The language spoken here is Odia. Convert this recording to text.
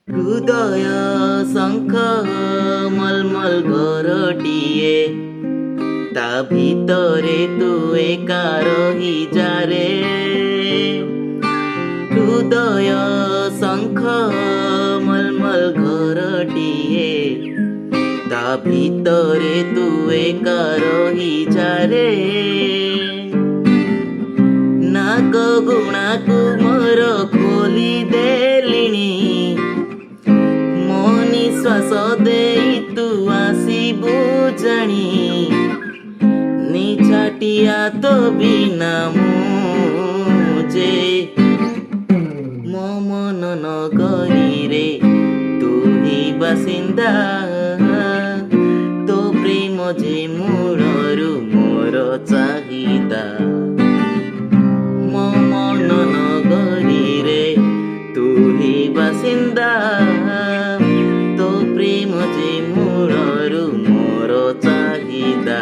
ହୃଦୟ ଶଙ୍ଖ ମଲମଲ ଘରଟିଏ, ତା ଭିତରେ ତୁ ଏକା ରହିଯାରେ। ହୃଦୟ ଶଙ୍ଖ ମଲମଲ ଘରଟିଏ, ତା ଭିତରେ ତୁ ଏକା ରହିଯାରେ। ନାକ ଗୁଣାକୁ ମୋର ଖୋଲି ଦେଲିଣି, ମୋ ନିଶ୍ୱାସ ଦେଇ ତୁ ଆସିବୁ ଜାଣି। ନିଛାଟିଆ ତୋ ବିନା ମୁଁ ଯେ, ମୋ ମନ ନଗରୀରେ ତୁ ହିଁ ବାସିନ୍ଦା। ତୋ ପ୍ରେମ ଯେ ମୂଳରୁ ମୋର ଚାହିଦା। ମୋ ମନ ନଗରୀରେ ତୁ ହିଁ ବାସିନ୍ଦା, ତୋ ପ୍ରେମ ଯେ ମୂଳରୁ ମୋର ଚାହିଦା।